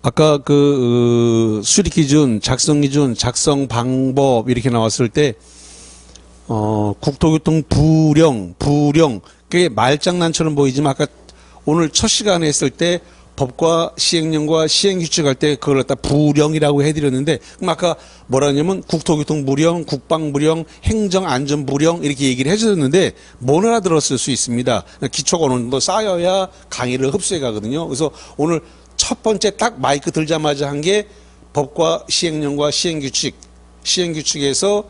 아까 수리 기준, 작성 기준, 작성 방법 이렇게 나왔을 때 국토교통 부령 그게 말장난처럼 보이지만 아까 오늘 첫 시간에 했을 때 법과 시행령과 시행규칙할 때 그걸 갖다 부령이라고 해드렸는데, 그럼 아까 뭐라 하냐면 국토교통부령, 국방부령, 행정안전부령 이렇게 얘기를 해줬는데 못 알아들었을 수 있습니다. 기초가 어느 정도 쌓여야 강의를 흡수해 가거든요. 그래서 오늘 첫 번째 딱 마이크 들자마자 한 게 법과 시행령과 시행규칙에서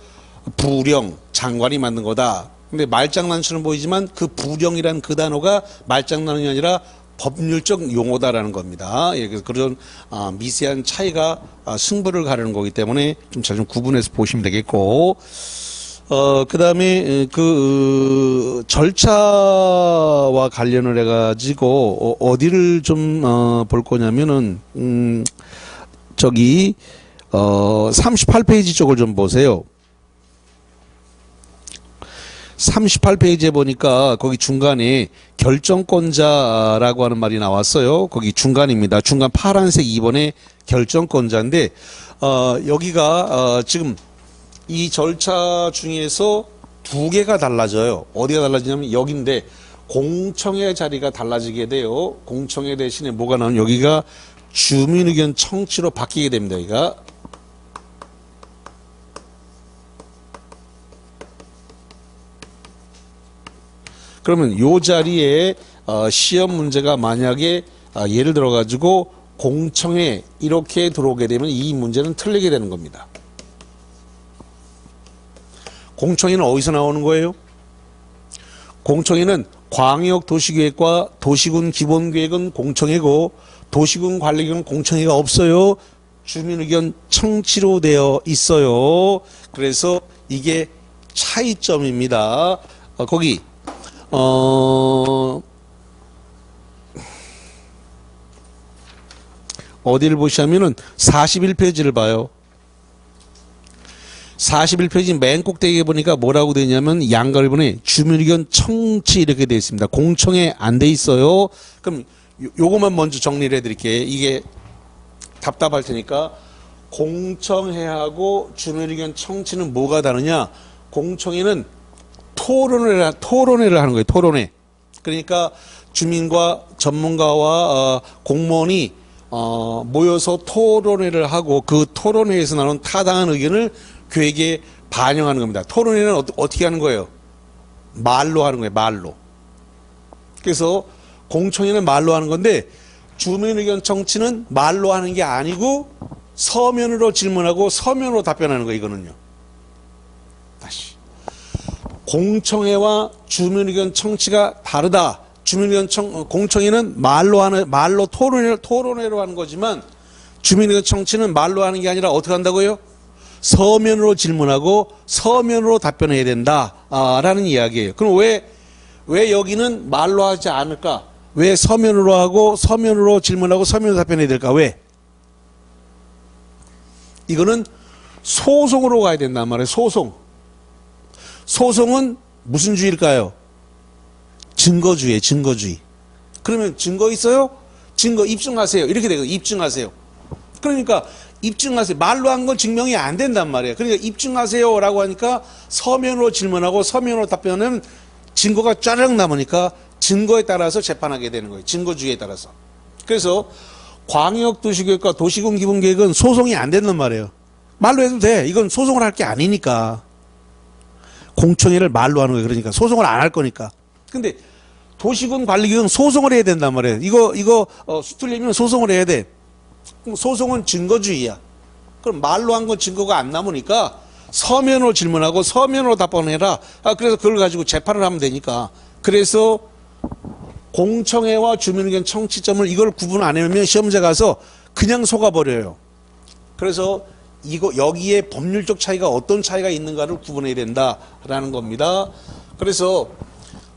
부령, 장관이 만든 거다. 근데 말장난처럼 보이지만 그 부령이라는 그 단어가 말장난이 아니라 법률적 용어다라는 겁니다. 예, 그래서 그런 미세한 차이가 승부를 가르는 거기 때문에 좀 잘 좀 구분해서 보시면 되겠고, 그 다음에 절차와 관련을 해가지고 어디를 좀 볼 거냐면은 38페이지 쪽을 좀 보세요. 38페이지에 보니까 거기 중간에 결정권자라고 하는 말이 나왔어요. 거기 중간입니다. 중간 파란색 2번에 결정권자인데 여기가 지금 이 절차 중에서 두 개가 달라져요. 어디가 달라지냐면 여기인데 공청회 자리가 달라지게 돼요. 공청회 대신에 뭐가 나오면 여기가 주민의견 청취로 바뀌게 됩니다. 여기가 그러면 요 자리에 시험 문제가 만약에 예를 들어 가지고 공청회 이렇게 들어오게 되면 이 문제는 틀리게 되는 겁니다. 공청회는 어디서 나오는 거예요? 공청회는 광역도시계획과 도시군 기본계획은 공청회고 도시군 관리계획은 공청회가 없어요. 주민의견 청취로 되어 있어요. 그래서 이게 차이점입니다. 거기 어디를 보시냐면은 41페이지를 봐요. 41페이지 맨 꼭대기에 보니까 뭐라고 되냐면 양갈본에 주민의견 청취 이렇게 되어 있습니다. 공청회 안 돼 있어요. 그럼 요것만 먼저 정리를 해드릴게요. 이게 답답할 테니까 공청회하고 주민의견 청취는 뭐가 다르냐? 공청회는 토론회를 하는 거예요. 토론회. 그러니까 주민과 전문가와 공무원이 모여서 토론회를 하고 그 토론회에서 나오는 타당한 의견을 교육에 반영하는 겁니다. 토론회는 어떻게 하는 거예요? 말로 하는 거예요. 말로. 그래서 공청회는 말로 하는 건데 주민의견 청취는 말로 하는 게 아니고 서면으로 질문하고 서면으로 답변하는 거예요. 이거는요. 다시. 공청회와 주민의견 청취가 다르다. 공청회는 말로 토론회로 하는 거지만 주민의견 청취는 말로 하는 게 아니라 어떻게 한다고요? 서면으로 질문하고 서면으로 답변해야 된다. 라는 이야기예요. 그럼 왜 여기는 말로 하지 않을까? 왜 서면으로 하고 서면으로 질문하고 서면으로 답변해야 될까? 왜? 이거는 소송으로 가야 된단 말이에요. 소송은 무슨 주의일까요? 증거주의예요. 증거주의. 그러면 증거 있어요? 증거 입증하세요. 이렇게 되거든요. 입증하세요. 그러니까 입증하세요. 말로 한 건 증명이 안 된단 말이에요. 그러니까 입증하세요 라고 하니까 서면으로 질문하고 서면으로 답변은 증거가 쫘르륵 남으니까 증거에 따라서 재판하게 되는 거예요. 증거주의에 따라서. 그래서 광역도시계획과 도시군 기본계획은 소송이 안 된단 말이에요. 말로 해도 돼. 이건 소송을 할 게 아니니까. 공청회를 말로 하는 거예요. 그러니까 소송을 안 할 거니까. 근데 도시군 관리계획은 소송을 해야 된단 말이에요. 이거 수틀리면 소송을 해야 돼. 그럼 소송은 증거주의야. 그럼 말로 한 건 증거가 안 남으니까 서면으로 질문하고 서면으로 답변해라. 그래서 그걸 가지고 재판을 하면 되니까. 그래서 공청회와 주민의견 청취점을 이걸 구분 안 해놓으면 시험자 가서 그냥 속아버려요. 그래서 여기에 법률적 차이가 어떤 차이가 있는가를 구분해야 된다라는 겁니다. 그래서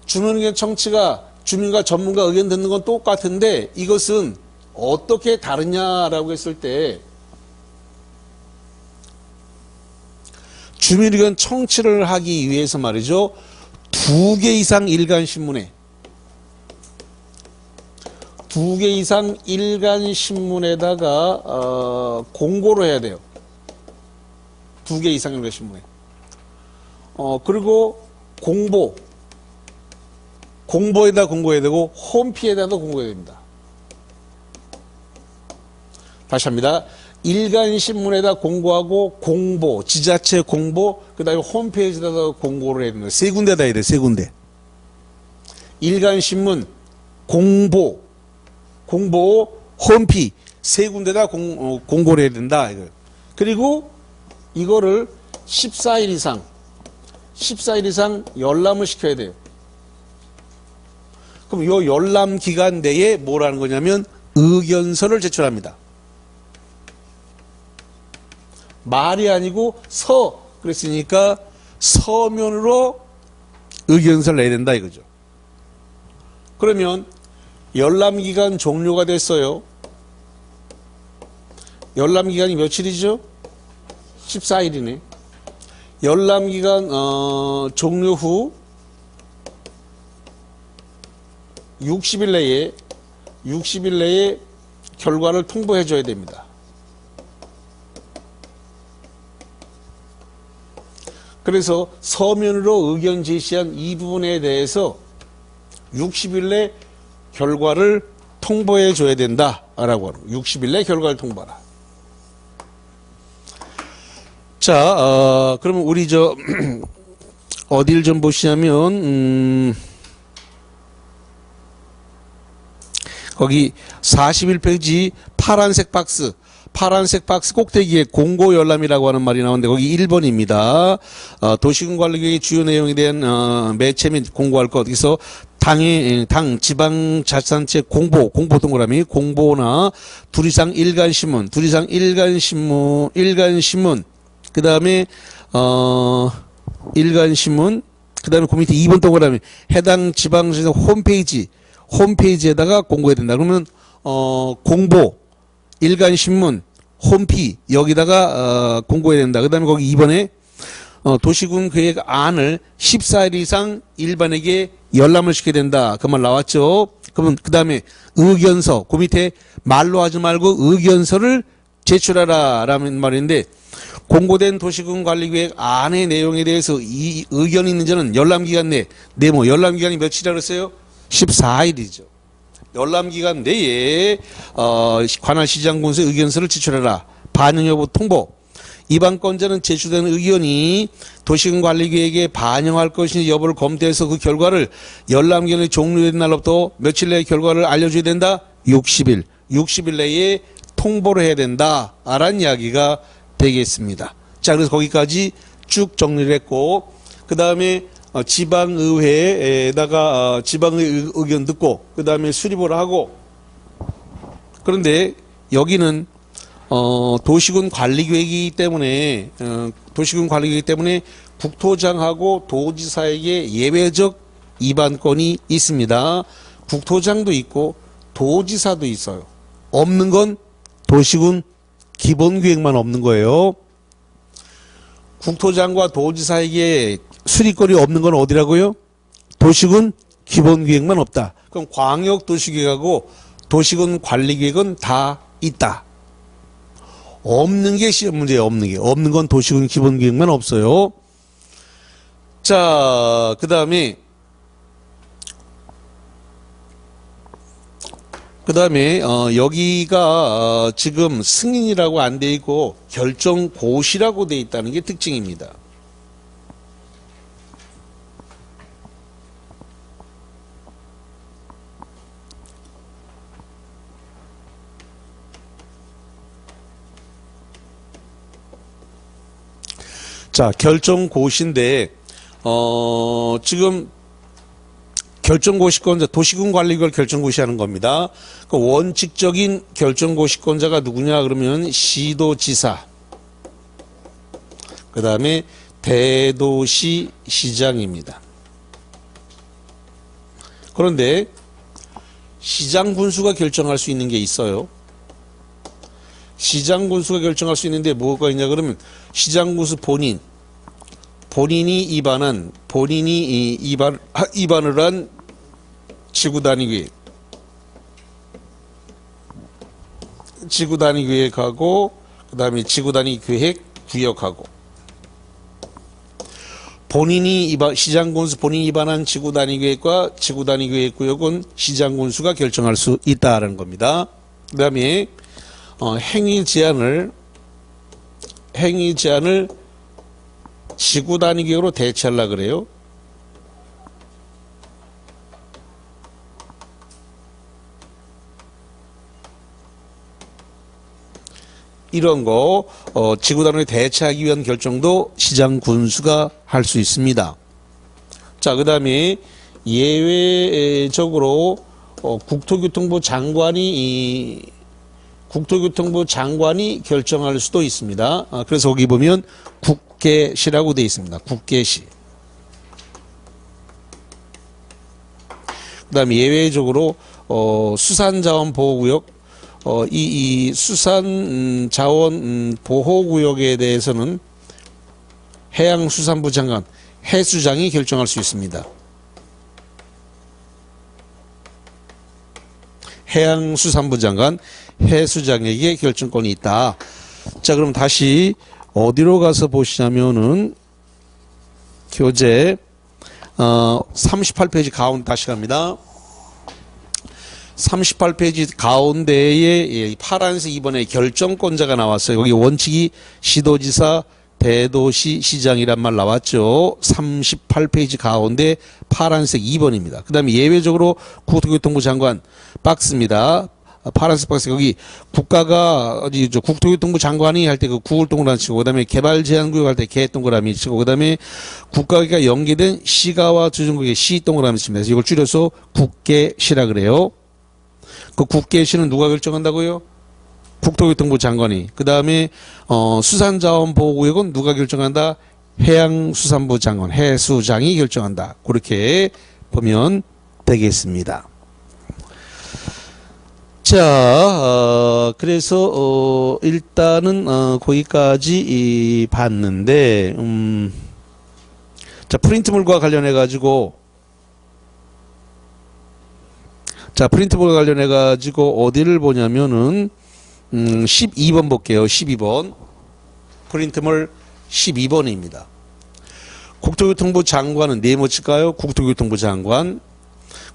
주민의견 청취가 주민과 전문가 의견 듣는 건 똑같은데 이것은 어떻게 다르냐라고 했을 때 주민의견 청취를 하기 위해서 말이죠. 2개 이상 일간신문에 2개 이상 일간 신문에다가 공고를 해야 돼요. 2개 이상 일간 신문에. 그리고 공보에다 공고해야 되고 홈피에다도 공고해야 됩니다. 다시 합니다. 일간 신문에다 공고하고 공보, 지자체 공보, 그 다음에 홈페이지에다 공고를 해야 됩니다. 3군데다 해야 돼요. 3군데. 일간 신문, 공보, 홈피 3군데다 공고를 해야 된다. 그리고 이거를 14일 이상 열람을 시켜야 돼요. 그럼 요 열람 기간 내에 뭐라는 거냐면 의견서를 제출합니다. 말이 아니고 그랬으니까 서면으로 의견서를 내야 된다 이거죠. 그러면 열람기간 종료가 됐어요. 열람기간이 며칠이죠? 14일이네. 열람기간 종료 후 60일 내에 결과를 통보해 줘야 됩니다. 그래서 서면으로 의견 제시한 이 부분에 대해서 60일 내 결과를 통보해 줘야 된다라고 하는 60일 내 결과를 통보하라. 자, 그러면 우리 어딜 좀 보시냐면 거기 41페이지 파란색 박스 꼭대기에 공고 열람이라고 하는 말이 나오는데 거기 1번입니다. 도시군 관리계획의 주요 내용에 대한 매체 및 공고할 것. 그래서 당, 지방자치단체 공보 동그라미, 공보나 둘 이상 일간신문, 그 다음에, 일간신문, 그 다음에 그 밑에 2번 동그라미, 해당 지방자치단체 홈페이지에다가 공고해야 된다. 그러면, 공보, 일간신문, 홈피, 여기다가, 공고해야 된다. 그 다음에 거기 2번에, 도시군 계획 안을 14일 이상 일반에게 열람을 시켜야 된다. 그 말 나왔죠? 그러면 그 다음에 의견서, 그 밑에 말로 하지 말고 의견서를 제출하라 라는 말인데 공고된 도시군 관리계획 안의 내용에 대해서 이 의견이 있는 자는 열람기간 열람기간이 며칠이라고 했어요? 14일이죠. 열람기간 내에 관할 시장군수의 의견서를 제출하라. 반영 여부 통보. 이반권자는 제출된 의견이 도시군 관리계획에 반영할 것인지 여부를 검토해서 그 결과를 열람기간이 종료된 날로부터 며칠 내에 결과를 알려줘야 된다? 60일 내에 통보를 해야 된다. 라는 이야기가 되겠습니다. 자, 그래서 거기까지 쭉 정리를 했고, 그 다음에 지방의회에다가 지방의 의견 듣고, 그 다음에 수립을 하고, 그런데 여기는 도시군 관리계획이기 때문에 국토장하고 도지사에게 예외적 이반권이 있습니다. 국토장도 있고 도지사도 있어요. 없는 건 도시군 기본계획만 없는 거예요. 국토장과 도지사에게 수립권이 없는 건 어디라고요? 도시군 기본계획만 없다. 그럼 광역도시계획하고 도시군 관리계획은 다 있다. 없는 게 시험 문제예요. 없는 건 도시군 기본계획만 없어요. 자, 그 다음에 여기가 지금 승인이라고 안 돼 있고 결정고시라고 돼 있다는 게 특징입니다. 자, 결정고시인데 지금 결정고시권자, 도시군 관리계획을 결정고시하는 겁니다. 그 원칙적인 결정고시권자가 누구냐 그러면 시도지사, 그 다음에 대도시 시장입니다. 그런데 시장군수가 결정할 수 있는 게 있어요. 시장군수가 결정할 수 있는데 뭐가 있냐 그러면 시장군수 본인이 이반을 한 지구단위계획, 지구 단위 계획하고 그 다음에 지구 단위 계획 구역하고 시장군수 본인이 위반한 지구 단위 계획과 지구 단위 계획 구역은 시장군수가 결정할 수 있다라는 겁니다. 그 다음에 행위 제한을 지구 단위 계획으로 대체하려고 그래요. 이런 거 지구 단위로 대체하기 위한 결정도 시장 군수가 할 수 있습니다. 자, 그 다음에 예외적으로 국토교통부 장관이 결정할 수도 있습니다. 그래서 거기 보면 국계시라고 되어 있습니다. 국계시. 그 다음에 예외적으로 수산자원보호구역 이 수산자원 보호구역에 대해서는 해양수산부 장관, 해수장이 결정할 수 있습니다. 해양수산부 장관, 해수장에게 결정권이 있다. 자, 그럼 다시 어디로 가서 보시냐면은 교재 38페이지 가운데 다시 갑니다. 38페이지 가운데에 파란색 2번에 결정권자가 나왔어요. 여기 원칙이 시도지사, 대도시, 시장이란 말 나왔죠. 38페이지 가운데 파란색 2번입니다. 그 다음에 예외적으로 국토교통부 장관 박스입니다. 파란색 박스 여기 국가가 국토교통부 장관이 할 때 그 국을 동그라미 치고 그 다음에 개발제한구역 할 때 개 동그라미 치고 그 다음에 국가가 연계된 시가와 주정국의 시 동그라미 칩니다. 그래서 이걸 줄여서 국계시라 그래요. 그 국계시는 누가 결정한다고요? 국토교통부 장관이. 그 다음에 수산자원보호구역은 누가 결정한다? 해양수산부 장관, 해수장이 결정한다. 그렇게 보면 되겠습니다. 자, 그래서 일단은 거기까지 봤는데 자, 프린트물과 관련해 가지고 어디를 보냐면은 12번 볼게요. 12번. 프린트물 12번입니다. 국토교통부 장관은 네모칠까요? 국토교통부 장관.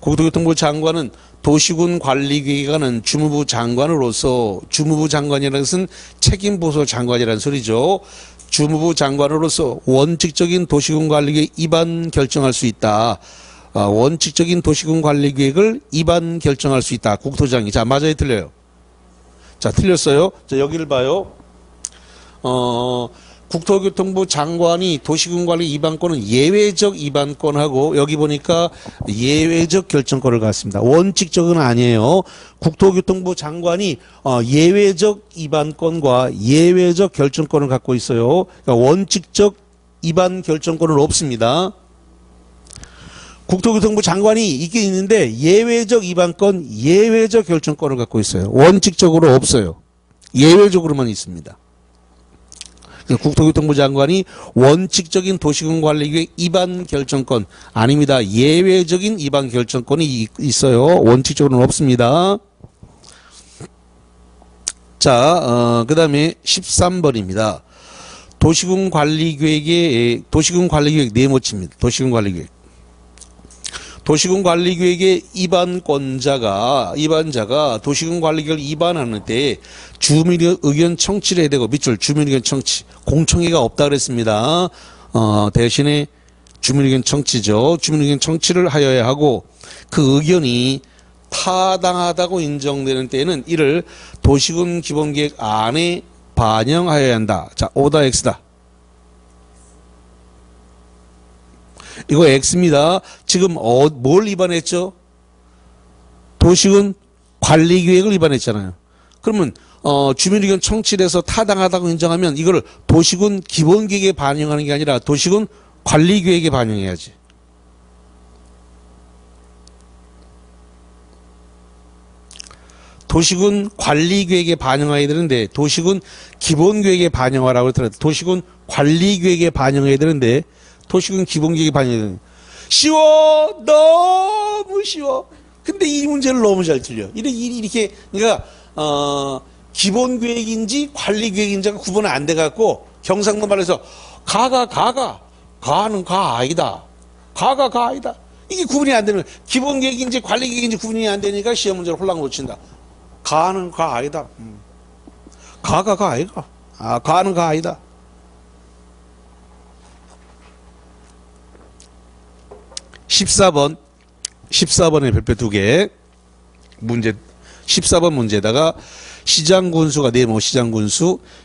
국토교통부 장관은 도시군관리기관은 주무부 장관으로서, 주무부 장관이라는 것은 책임보수 장관이라는 소리죠. 주무부 장관으로서 원칙적인 도시군관리계획 입안 결정할 수 있다. 원칙적인 도시군관리계획을 입안 결정할 수 있다. 국토장이. 자, 맞아요, 틀려요? 자, 틀렸어요. 자, 여기를 봐요. 국토교통부 장관이 도시군관리 입안권은 예외적 입안권하고 여기 보니까 예외적 결정권을 갖습니다. 원칙적은 아니에요. 국토교통부 장관이 예외적 입안권과 예외적 결정권을 갖고 있어요. 그러니까 원칙적 입안 결정권은 없습니다. 국토교통부 장관이 있긴 있는데 예외적 입안권, 예외적 결정권을 갖고 있어요. 원칙적으로 없어요. 예외적으로만 있습니다. 국토교통부 장관이 원칙적인 도시군관리계획 입안 결정권 아닙니다. 예외적인 입안 결정권이 있어요. 원칙적으로는 없습니다. 자, 그 다음에 13번입니다. 도시군계획 네모칩니다. 도시군관리계획의 입안자가 도시군관리계획을 입안하는데 주민 의견 청취를 해야 되고 밑줄 주민 의견 청취 공청회가 없다 그랬습니다. 대신에 주민 의견 청취죠. 주민 의견 청취를 하여야 하고 그 의견이 타당하다고 인정되는 때에는 이를 도시군 기본계획 안에 반영하여야 한다. 자, 오다 X다. 이거 X입니다. 지금 뭘 위반했죠? 도시군 관리계획을 위반했잖아요. 그러면 주민의견 청취를 해서 타당하다고 인정하면 이거를 도시군 기본계획에 반영하는 게 아니라 도시군 관리계획에 반영해야지. 도시군 관리계획에 반영해야 되는데 도시군 기본계획에 반영하라고 했더라도 도시군 관리계획에 반영해야 되는데 도시군 기본계획에 반영해야 되는데 쉬워. 너무 쉬워. 근데 이 문제를 너무 잘 틀려. 이렇게 그러니까 기본계획인지 관리계획인지가 구분이 안 돼갖고 경상도 말에서 가는 가 아니다. 가 아니다. 이게 구분이 안 되는 기본계획인지 관리계획인지 구분이 안 되니까 시험 문제를 홀랑 놓친다. 가는 가 아니다. 가가 아이가. 가는 가 아니다. (14번) 14번에 별표 2개 문제 14번 문제에다가 시장군수가 네모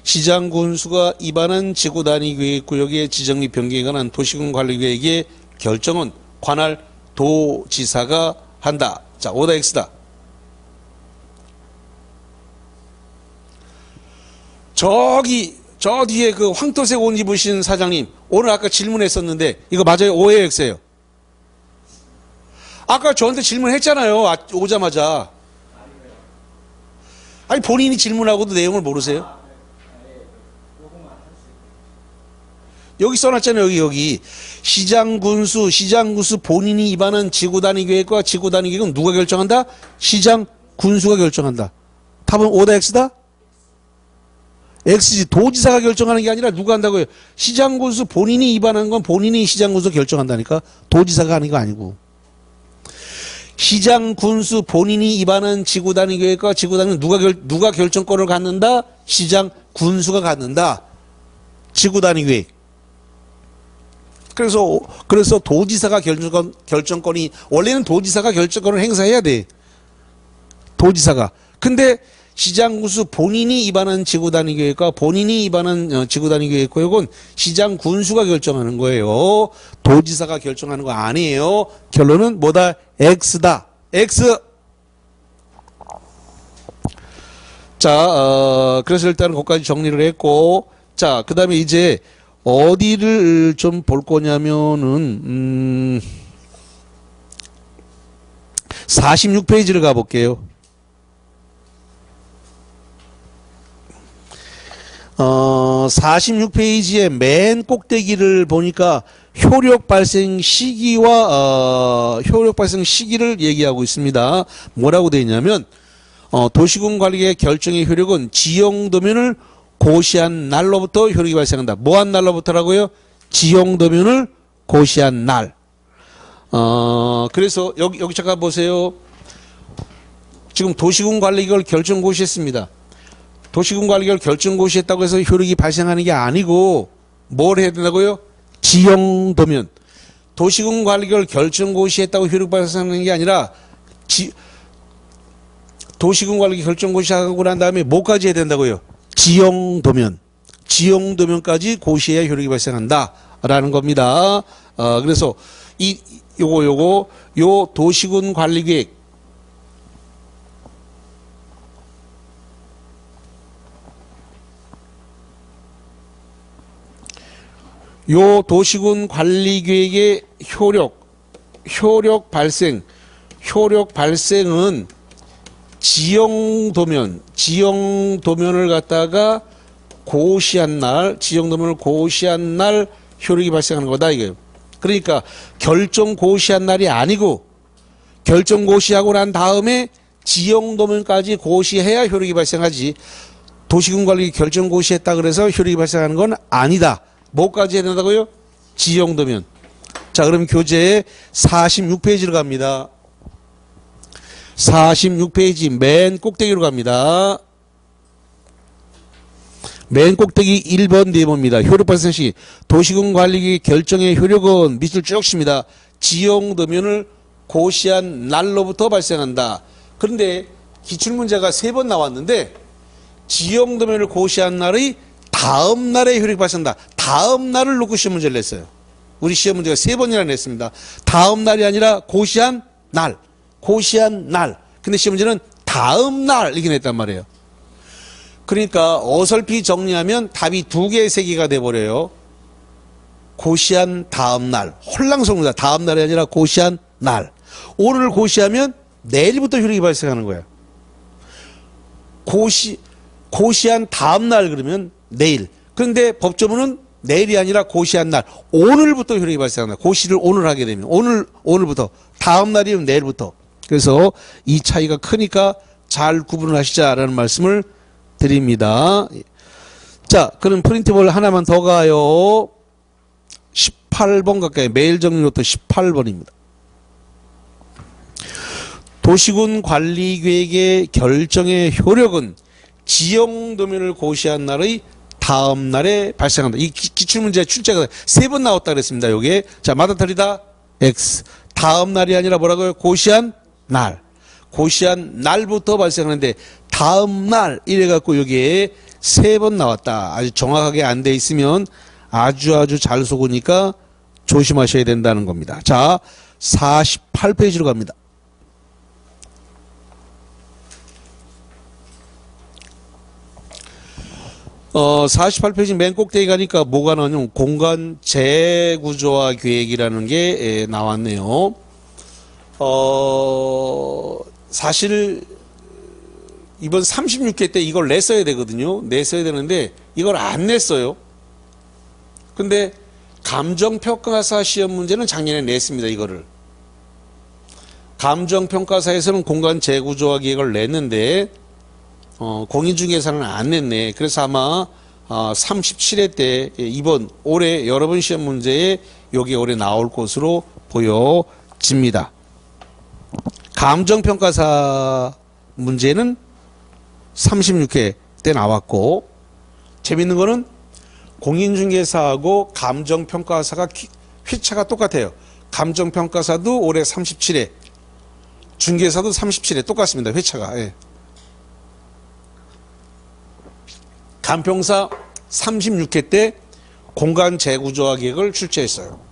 시장군수가 입안한 지구단위계획구역의 지정 및 변경에 관한 도시군 관리계획의 결정은 관할 도지사가 한다. 자, 오다 X다. 저 뒤에 그 황토색 옷 입으신 사장님, 오늘 아까 질문했었는데 이거 맞아요? O예요, X예요? 아까 저한테 질문했잖아요. 오자마자. 아니 본인이 질문하고도 내용을 모르세요? 여기 써놨잖아요. 여기 시장군수 본인이 입안한 지구단위계획과 지구단위계획은 누가 결정한다? 시장군수가 결정한다. 답은 오다 X다? X지. 도지사가 결정하는 게 아니라 누가 한다고요? 시장군수 본인이 입안한 건 본인이 시장군수 결정한다니까. 도지사가 하는 거 아니고. 시장군수 본인이 입안한 지구단위계획과 지구단위는 누가 결정권을 갖는다? 시장군수가 갖는다. 지구단위계획. 그래서 도지사가 결정권이 원래는 도지사가 결정권을 행사해야 돼. 도지사가. 근데 시장군수 본인이 입안한 지구단위계획과 본인이 입안한 지구단위계획은 시장군수가 결정하는 거예요. 도지사가 결정하는 거 아니에요. 결론은 뭐다? X다. X. 자, 그래서 일단 거기까지 정리를 했고, 자, 그 다음에 이제 어디를 좀 볼 거냐면은 46페이지를 가볼게요. 46페이지의 맨 꼭대기를 보니까 효력 발생 시기와 효력 발생 시기를 얘기하고 있습니다. 뭐라고 되어 있냐면 도시군 관리계획 결정의 효력은 지형도면을 고시한 날로부터 효력이 발생한다. 뭐한 날로부터라고요? 지형도면을 고시한 날. 그래서 여기 잠깐 보세요. 지금 도시군 관리계획을 결정 고시했습니다. 도시군 관리계획을 결정 고시했다고 해서 효력이 발생하는 게 아니고 뭘 해야 된다고요? 지형도면. 도시군 관리계획을 결정 고시했다고 효력 발생하는 게 아니라 도시군 관리계획 결정 고시하고 난 다음에 뭐까지 해야 된다고요? 지형도면. 지형도면까지 고시해야 효력이 발생한다 라는 겁니다. 그래서 요 도시군 관리계획 요 도시군 관리계획의 효력 발생은 지형도면을 갖다가 고시한 날, 지형도면을 고시한 날 효력이 발생하는 거다 이거예요. 그러니까 결정 고시한 날이 아니고 결정 고시하고 난 다음에 지형도면까지 고시해야 효력이 발생하지. 도시군 관리 결정 고시했다 그래서 효력이 발생하는 건 아니다. 뭐까지 해야 된다고요? 지형도면. 자, 그럼 교재에 46페이지로 갑니다. 46페이지 맨 꼭대기로 갑니다. 맨 꼭대기 1번 네모입니다. 효력 발생 시 도시군 관리계획 결정의 효력은 밑줄 쭉 칩니다. 지형도면을 고시한 날로부터 발생한다. 그런데 기출문제가 3번 나왔는데 지형도면을 고시한 날의 다음 날에 효력이 발생한다. 다음 날을 놓고 시험 문제를 냈어요. 우리 시험 문제가 3번이나 냈습니다. 다음 날이 아니라 고시한 날. 근데 시험 문제는 다음 날 이렇게 냈단 말이에요. 그러니까 어설피 정리하면 답이 2개, 3개가 돼버려요. 고시한 다음 날. 혼란스럽습니다. 다음 날이 아니라 고시한 날. 오늘 고시하면 내일부터 효력이 발생하는 거예요. 고시한 다음 날 그러면 내일. 그런데 법조문은 내일이 아니라 고시한 날. 오늘부터 효력이 발생한다. 고시를 오늘 하게 되면. 오늘부터. 다음 날이면 내일부터. 그래서 이 차이가 크니까 잘 구분을 하시자라는 말씀을 드립니다. 자, 그럼 프린트볼 하나만 더 가요. 18번 가까이 매일 정리로부터 18번입니다. 도시군 관리계획의 결정의 효력은 지형도면을 고시한 날의 다음 날에 발생한다. 이 기출문제 출제가 3번 나왔다 그랬습니다. 요게. 자, 맞아떨리다 X. 다음 날이 아니라 뭐라고요? 고시한 날. 고시한 날부터 발생하는데 다음 날 이래갖고 여기에 3번 나왔다. 아주 정확하게 안 돼 있으면 아주 잘 속으니까 조심하셔야 된다는 겁니다. 자, 48페이지로 갑니다. 48페이지 맨 꼭대기 가니까 뭐가 나오냐면 공간 재구조화 계획이라는 게 나왔네요. 사실 이번 36회 때 이걸 냈어야 되거든요. 냈어야 되는데 이걸 안 냈어요. 근데 감정평가사 시험 문제는 작년에 냈습니다. 이거를. 감정평가사에서는 공간 재구조화 계획을 냈는데 공인중개사는 안 냈네. 그래서 아마 37회 때 이번 올해 여러분 시험 문제에 여기 올해 나올 것으로 보여집니다. 감정평가사 문제는 36회 때 나왔고, 재밌는 거는 공인중개사하고 감정평가사가 회차가 똑같아요. 감정평가사도 올해 37회, 중개사도 37회 똑같습니다. 회차가. 예. 감평사 36회 때 공간 재구조화 계획을 출제했어요.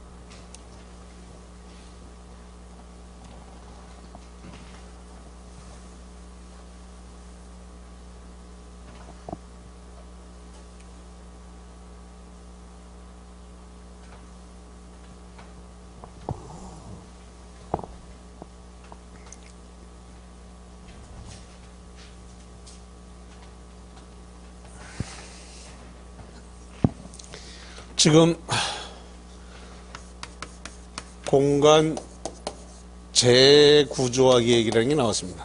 지금 공간 재구조화 계획이라는 게 나왔습니다.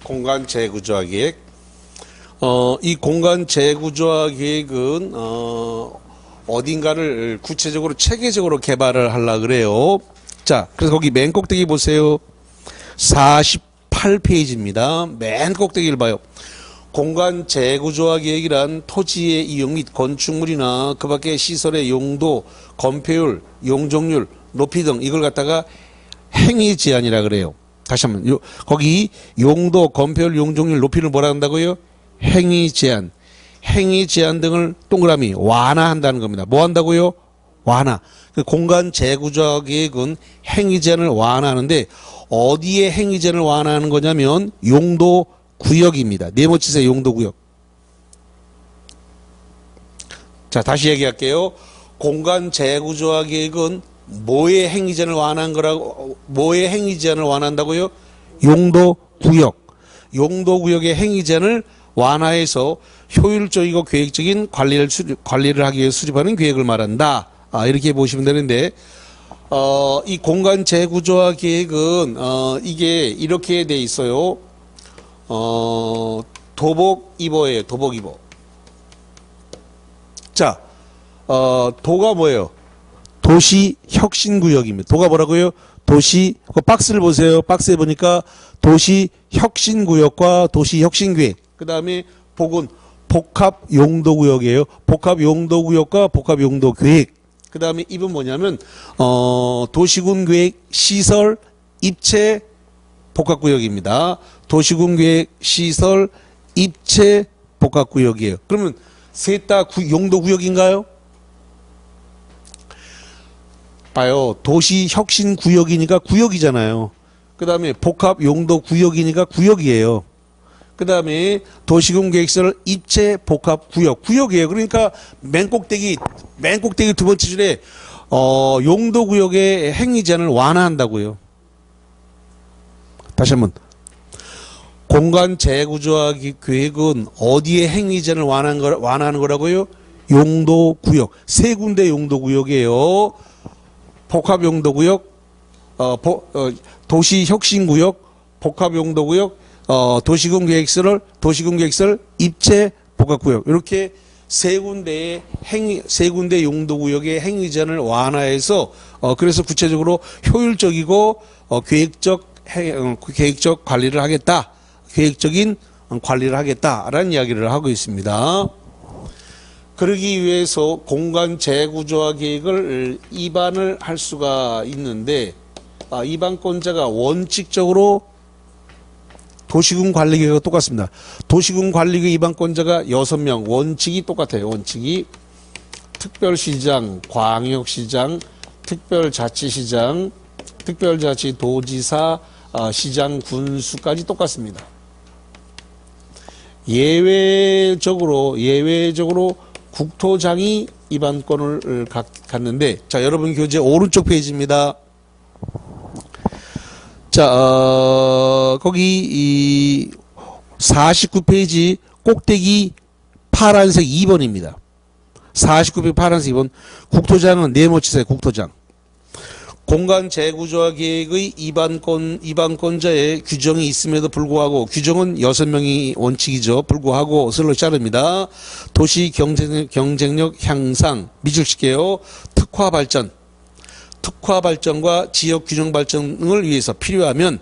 공간 재구조화 계획. 이 공간 재구조화 계획은 어딘가를 구체적으로 체계적으로 개발을 하려고 그래요. 자, 그래서 거기 맨 꼭대기 보세요. 48페이지입니다. 맨 꼭대기를 봐요. 공간 재구조화 계획이란 토지의 이용 및 건축물이나 그 밖의 시설의 용도, 건폐율, 용적률, 높이 등 이걸 갖다가 행위 제한이라 그래요. 다시 한번 거기 용도, 건폐율, 용적률, 높이를 뭐라 한다고요? 행위 제한. 행위 제한 등을 동그라미 완화한다는 겁니다. 뭐 한다고요? 완화. 공간 재구조화 계획은 행위 제한을 완화하는데 어디에 행위 제한을 완화하는 거냐면 용도 구역입니다. 네모치세요. 용도 구역. 자, 다시 얘기할게요. 공간 재구조화 계획은 뭐의 행위 제한을 완화한 거라고, 뭐의 행위 제한을 완화한다고요? 용도 구역. 용도 구역의 행위 제한을 완화해서 효율적이고 계획적인 관리를 하기 위해 수립하는 계획을 말한다. 이렇게 보시면 되는데, 이 공간 재구조화 계획은, 이게 이렇게 돼 있어요. 도복 2보예요. 도복 2보. 자, 도가 뭐예요? 도시 혁신구역입니다. 도가 뭐라고요? 도시, 그 박스를 보세요. 박스에 보니까 도시 혁신구역과 도시 혁신계획. 그 다음에 복은 복합용도구역이에요. 복합용도구역과 복합용도계획. 그 다음에 입은 뭐냐면 도시군계획 시설 입체 복합구역입니다. 도시군계획 시설 입체 복합구역이에요. 그러면 셋 다 용도구역인가요? 봐요. 도시혁신구역이니까 구역이잖아요. 그 다음에 복합용도구역이니까 구역이에요. 그 다음에 도시군계획시설 입체 복합구역. 구역이에요. 그러니까 맨 꼭대기 두 번째 줄에 용도구역의 행위 제한을 완화한다고요. 다시 한번. 공간 재구조화 계획은 어디에 행위 제한을 완화하는 거라고요? 용도구역. 세 군데 용도구역이에요. 복합용도구역, 도시혁신구역, 복합용도구역, 도시군계획설, 입체 복합구역 이렇게 세 군데 용도구역의 행위 제한을 완화해서 그래서 구체적으로 효율적이고 계획적 관리를 하겠다. 계획적인 관리를 하겠다라는 이야기를 하고 있습니다. 그러기 위해서 공간 재구조화 계획을 입안을 할 수가 있는데 입안권자가 원칙적으로 도시군 관리계획과 똑같습니다. 도시군 관리계획 입안권자가 6명, 원칙이 똑같아요. 원칙이 특별시장, 광역시장, 특별자치시장, 특별자치도지사, 시장, 군수까지 똑같습니다. 예외적으로 국토장이 입안권을 갖는데, 자, 여러분 교재 오른쪽 페이지입니다. 자, 거기 이 49페이지 꼭대기 파란색 2번입니다. 49페이지 파란색 2번. 국토장은 네모치세요. 국토장. 공간 재구조화 계획의 입안권자의 규정이 있음에도 불구하고, 규정은 6명이 원칙이죠. 불구하고 슬로 자릅니다. 도시 경쟁력 향상, 미줄시게요. 특화 발전과 지역 균형 발전을 위해서 필요하면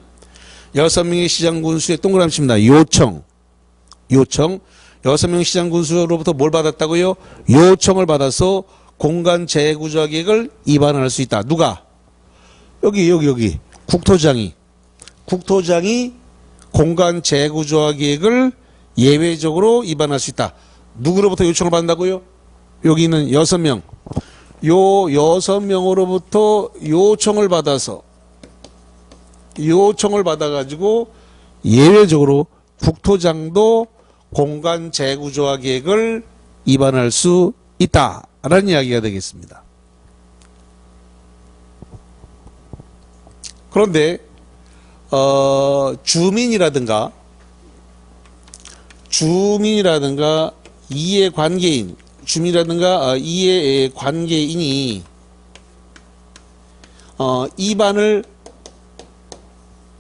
6명의 시장 군수의 동그라미 칩니다. 요청. 6명 시장 군수로부터 뭘 받았다고요? 요청을 받아서 공간 재구조화 계획을 입안할 수 있다. 누가? 여기 국토장이 공간 재구조화 계획을 예외적으로 입안할 수 있다. 누구로부터 요청을 받는다고요? 여기 있는 6명. 요 6명으로부터 요청을 받아가지고 예외적으로 국토장도 공간 재구조화 계획을 입안할 수 있다라는 이야기가 되겠습니다. 그런데 주민이라든가 이해관계인이 입안을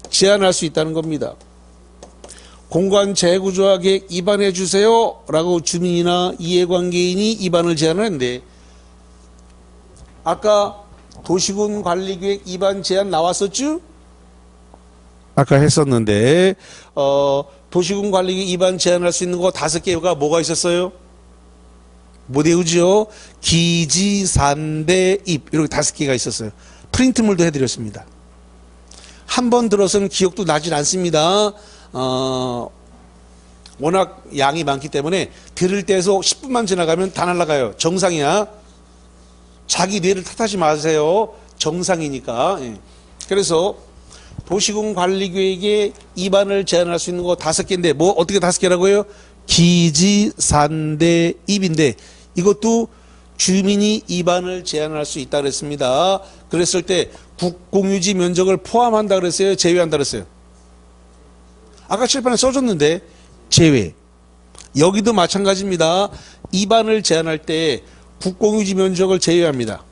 제한할 수 있다는 겁니다. 공간 재구조화 계획 입안해 주세요 라고 주민이나 이해관계인이 입안을 제한하는데, 아까 도시군 관리계획 입안 제한 나왔었죠? 아까 했었는데 도시군 관리계획 입안 제한할 수 있는 거 5개가 뭐가 있었어요? 못 외우죠? 기지, 산대, 입 이렇게 5개가 있었어요. 프린트물도 해드렸습니다. 한 번 들어서는 기억도 나질 않습니다. 워낙 양이 많기 때문에 들을 때에서 10분만 지나가면 다 날아가요. 정상이야. 자기 뇌를 탓하지 마세요. 정상이니까. 그래서 도시군 관리계획에 입안을 제한할 수 있는 거 5개인데 뭐 어떻게 5개라고요? 기지, 산대, 입인데 이것도 주민이 입안을 제한할 수 있다 그랬습니다. 그랬을 때 국공유지 면적을 포함한다 그랬어요? 제외한다 그랬어요? 아까 칠판에 써줬는데 제외. 여기도 마찬가지입니다. 입안을 제한할 때 국공유지 면적을 제외합니다.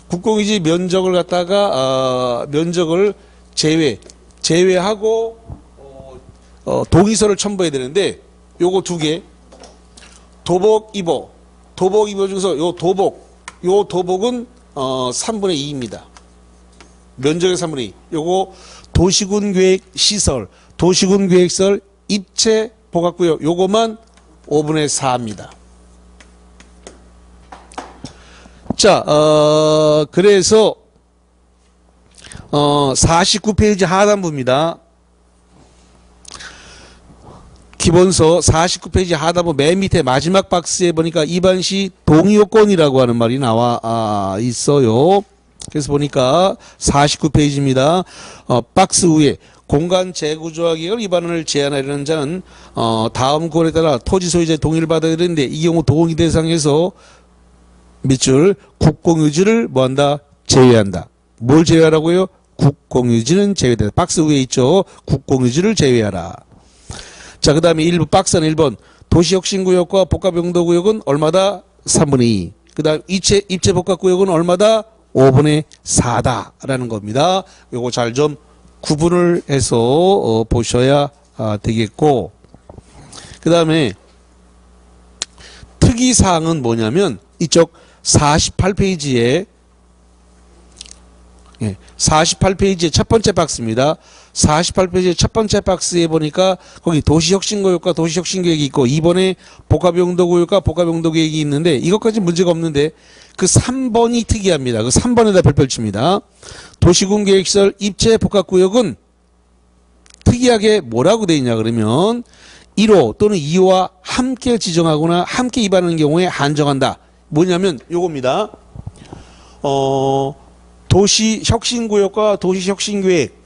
국공유지 면적을 갖다가 면적을 제외하고 동의서를 첨부해야 되는데 요거 2개. 도복 입어 중에서 요 도복은 3분의 2입니다. 면적의 3분의 2. 요거 도시군 계획 시설, 도시군 계획설 입체 복합구역 요거만 5분의 4입니다. 자, 그래서 49페이지 하단부입니다. 기본서 49페이지 하단부 맨 밑에 마지막 박스에 보니까 입안시 동의요건이라고 하는 말이 나와 있어요. 그래서 보니까 49페이지입니다. 박스 위에 공간 재구조화 계획을 입안을 제한하려는 자는 다음 구원에 따라 토지 소유자의 동의를 받아야 되는데, 이 경우 동의 대상에서 밑줄 국공유지를 뭐한다? 제외한다. 뭘 제외하라고요? 국공유지는 제외된다. 박스 위에 있죠. 국공유지를 제외하라. 자, 그 다음에 박스는 1번 도시혁신구역과 복합용도구역은 얼마다? 3분의 2. 그 다음 입체복합구역은 얼마다? 5분의 4다라는 겁니다. 요거 잘 좀 구분을 해서 보셔야 되겠고, 그 다음에 특이사항은 뭐냐면 이쪽 48페이지에 48페이지의 첫 번째 박스입니다. 48페이지의 첫 번째 박스에 보니까 거기 도시혁신구역과 도시혁신계획이 있고 2번에 복합용도구역과 복합용도계획이 있는데 이것까지 문제가 없는데 그 3번이 특이합니다. 그 3번에다 별표를 칩니다. 도시군계획시설 입체 복합구역은 특이하게 뭐라고 되어 있냐 그러면 1호 또는 2호와 함께 지정하거나 함께 입안하는 경우에 한정한다. 뭐냐면 요겁니다. 도시혁신구역과 도시혁신계획,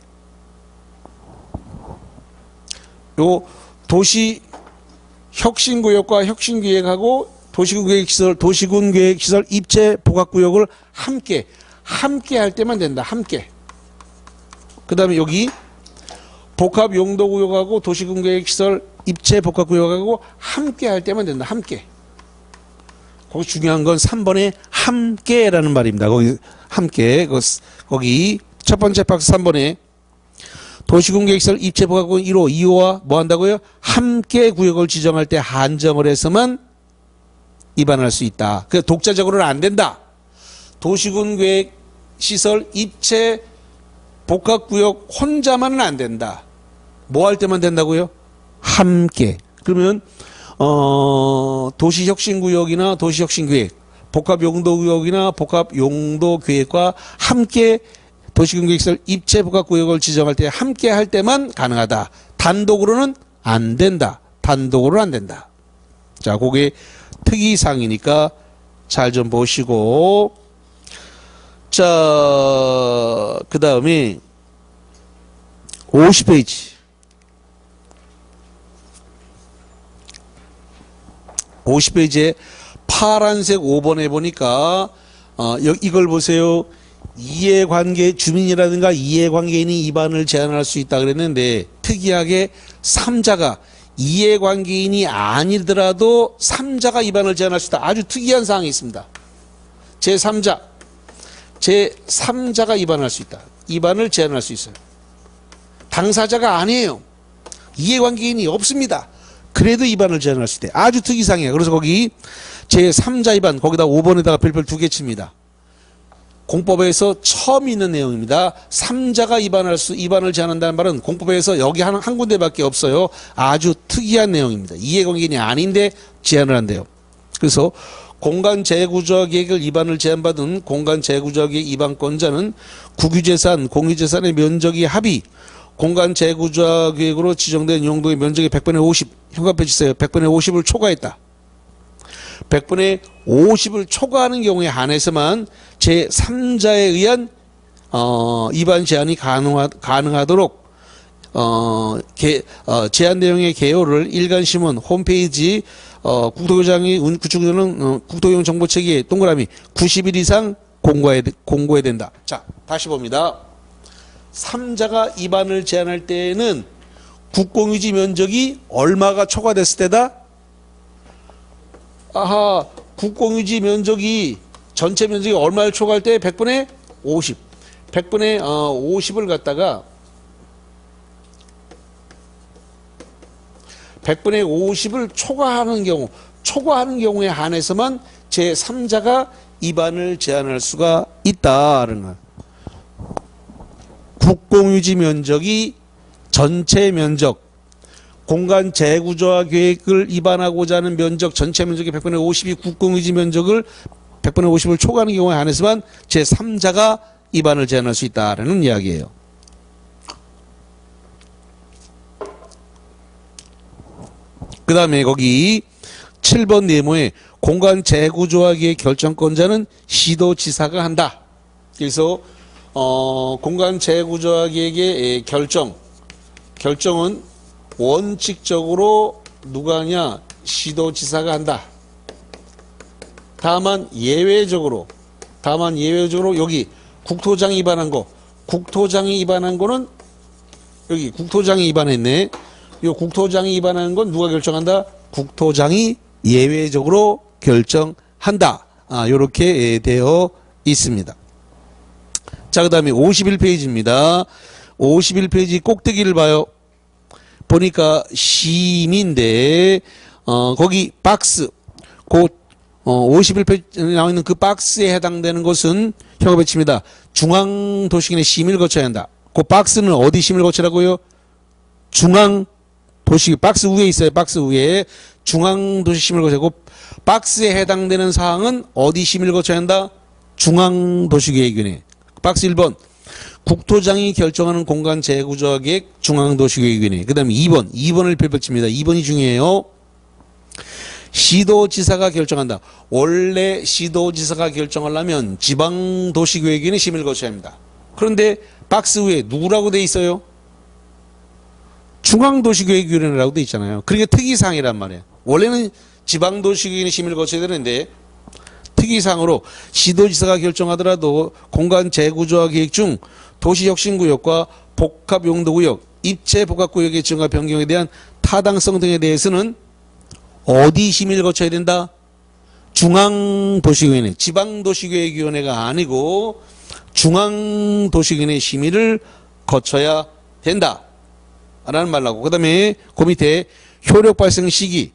요 도시혁신구역과 혁신계획하고 도시군계획시설 입체 복합구역을 함께 할 때만 된다. 함께. 그 다음에 여기 복합용도구역하고 도시군계획시설 입체 복합구역하고 함께 할 때만 된다. 함께. 거기 중요한 건 3번에 함께라는 말입니다. 거기 함께. 거기 첫 번째 박스 3번에 도시군계획시설 입체 복합구역 1호, 2호와 뭐 한다고요? 함께 구역을 지정할 때 한정을 해서만 입안할 수 있다. 그 독자적으로는 안 된다. 도시군계획시설 입체 복합구역 혼자만은 안 된다. 뭐 할 때만 된다고요? 함께. 그러면 도시혁신구역이나 도시혁신계획, 복합용도구역이나 복합용도계획과 함께 도시군계획시설 입체 복합구역을 지정할 때 함께 할 때만 가능하다. 단독으로는 안 된다. 단독으로는 안 된다. 자, 그게 특이사항이니까 잘 좀 보시고, 자, 그 다음에 50페이지. 50페이지에 파란색 5번에 보니까 이걸 보세요. 이해관계 주민이라든가 이해관계인이 입안을 제한할 수 있다 그랬는데 특이하게 3자가 이해관계인이 아니더라도 3자가 입안을 제한할 수 있다. 아주 특이한 사항이 있습니다. 제3자가 입안할 수 있다. 입안을 제한할 수 있어요. 당사자가 아니에요. 이해관계인이 없습니다. 그래도 입안을 제한할 수 있대. 아주 특이사항이에요. 그래서 거기 제3자 입안 거기다 5번에다가 별표 2개 칩니다. 공법에서 처음 있는 내용입니다. 3자가 입안을 제한한다는 말은 공법에서 여기 한 군데밖에 없어요. 아주 특이한 내용입니다. 이해관계인이 아닌데 제한을 한대요. 그래서 공간재구조계획을 입안을 제한받은 공간재구조계획 입안권자는 국유재산, 공유재산의 면적이 합의 공간재구조계획으로 지정된 용도의 면적의 100분의 50 현관표 주세요. 100분의 50을 초과했다. 100분의 50을 초과하는 경우에 한해서만 제3자에 의한 입안 제한이 가능하도록 제한 내용의 개요를 일간신문 홈페이지 국토교장이 구축되는 국토용 정보체계에 동그라미 90일 이상 공고해야 된다. 자, 다시 봅니다. 3자가 입안을 제한할 때에는 국공유지 면적이 얼마가 초과됐을 때다? 아하, 국공유지 면적이 전체 면적이 얼마를 초과할 때 100분의 50. 100분의 50을 갖다가 100분의 50을 초과하는 경우에 한해서만 제3자가 입안을 제한할 수가 있다는 거예요. 국공유지 면적이 전체 면적, 공간 재구조화 계획을 입안하고자 하는 면적, 전체 면적의 100분의 50이 국공유지 면적을 100분의 50을 초과하는 경우에 한해서만 제3자가 입안을 제한할 수 있다라는 이야기예요. 그 다음에 거기 7번 네모에 공간 재구조화 계획 결정권자는 시도지사가 한다. 그래서 공간 재구조화 계획의 결정은 원칙적으로 누가 하냐? 시도지사가 한다. 다만 예외적으로 여기 국토장이 입안한 거는 여기 국토장이 입안했네. 이 국토장이 입안한 건 누가 결정한다? 국토장이 예외적으로 결정한다. 요렇게 되어 있습니다. 자, 그 다음에 51페이지입니다. 51페이지 꼭대기를 봐요. 보니까 심인데, 거기 박스, 51페이지에 나와 있는 그 박스에 해당되는 곳은 형어배치입니다. 중앙도시권의 심의를 거쳐야 한다. 그 박스는 어디 심의를 거치라고요? 중앙도시, 박스 위에 있어요. 박스 위에. 중앙도시 심의를 거쳐야 하고, 박스에 해당되는 사항은 어디 심의를 거쳐야 한다? 중앙도시계획위원회. 박스 1번. 국토장이 결정하는 공간 재구조화 계획 중앙도시계획위원회. 그 다음에 2번. 2번을 별표칩니다. 2번이 중요해요. 시도지사가 결정한다. 원래 시도지사가 결정하려면 지방도시계획위원회 심의를 거쳐야 합니다. 그런데 박스 위에 누구라고 돼 있어요? 중앙도시계획위원회라고 돼 있잖아요. 그러니까 특이사항이란 말이에요. 원래는 지방도시계획위원회 심의를 거쳐야 되는데 특이사항으로 시도지사가 결정하더라도 공간 재구조화 계획 중 도시혁신구역과 복합용도구역, 입체복합구역의 지정과 변경에 대한 타당성 등에 대해서는 어디 심의를 거쳐야 된다? 중앙도시계획위원회, 지방도시계획위원회가 아니고 중앙도시계획위원회 심의를 거쳐야 된다 라는 말하고, 그 다음에 그 밑에 효력 발생 시기,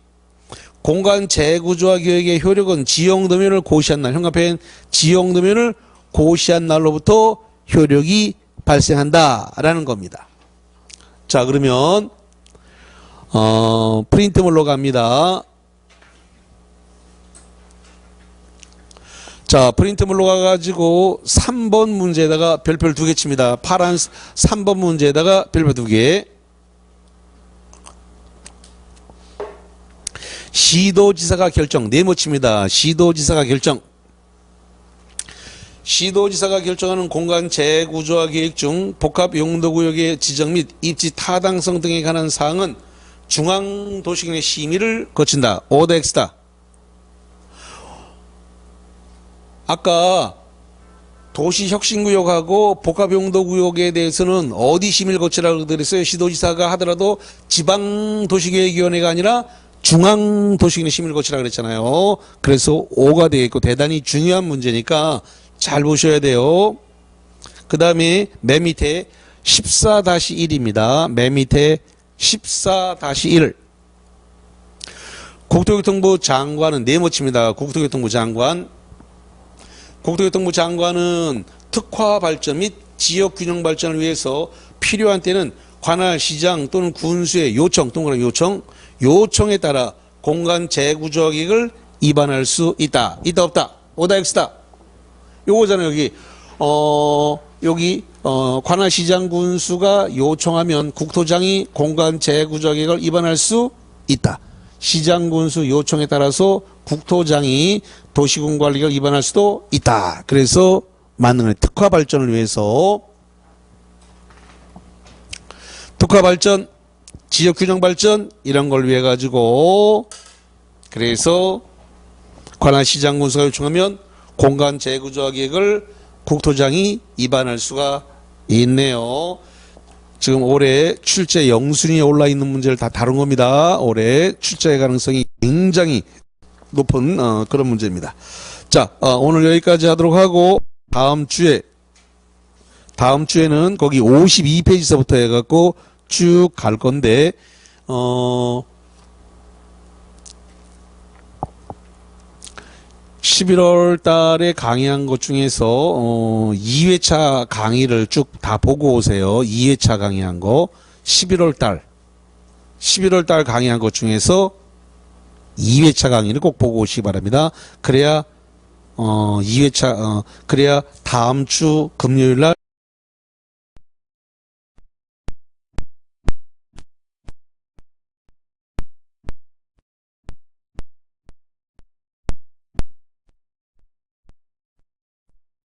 공간 재구조화 계획의 효력은 지형도면을 고시한 날, 현관펜 지형도면을 고시한 날로부터 효력이 발생한다 라는 겁니다. 자, 그러면 프린트물로 갑니다. 자, 프린트물로 가가지고 3번 문제에다가 별표를 2개 칩니다. 파란 3번 문제에다가 별표 2개. 시도지사가 결정, 네모칩니다. 시도지사가 결정. 시도지사가 결정하는 공간 재구조화 계획 중 복합용도구역의 지정 및 입지 타당성 등에 관한 사항은 중앙도시계획위원회 심의를 거친다. 오더 X다. 아까 도시혁신구역하고 복합용도구역에 대해서는 어디 심의를 거치라고 그랬어요? 시도지사가 하더라도 지방도시계획위원회가 아니라 중앙도시계획위원회 심의를 거치라고 그랬잖아요. 그래서 5가 되겠고 대단히 중요한 문제니까 잘 보셔야 돼요. 그 다음에 맨 밑에 14-1입니다. 맨 밑에 14-1. 국토교통부 장관은 네모칩니다. 국토교통부 장관. 국토교통부 장관은 특화 발전 및 지역 균형 발전을 위해서 필요한 때는 관할 시장 또는 군수의 요청, 동그라미 요청에 따라 공간 재구조화 계획을 입안할 수 있다. 있다 없다. 오다 X다. 요거잖아요. 여기 관할 시장 군수가 요청하면 국토장이 공간 재구조화 계획을 입안할 수 있다. 시장 군수 요청에 따라서 국토장이 도시군 관리를 입안할 수도 있다. 그래서 맞는 거예요. 특화 발전을 위해서 특화 발전, 지역 균형 발전 이런 걸 위해 가지고 그래서 관할 시장 군수가 요청하면 공간 재구조화 계획을 국토장이 입안할 수가 있네요. 지금 올해 출제 영순위에 올라 있는 문제를 다 다룬 겁니다. 올해 출제 가능성이 굉장히 높은 그런 문제입니다. 자, 오늘 여기까지 하도록 하고 다음 주에는 거기 52페이지서부터 해갖고 쭉 갈 건데 11월 달에 강의한 것 중에서 2회차 강의를 쭉 다 보고 오세요. 2회차 강의한 거 11월 달 강의한 것 중에서 2회차 강의를 꼭 보고 오시기 바랍니다. 그래야 2회차 그래야 다음 주 금요일 날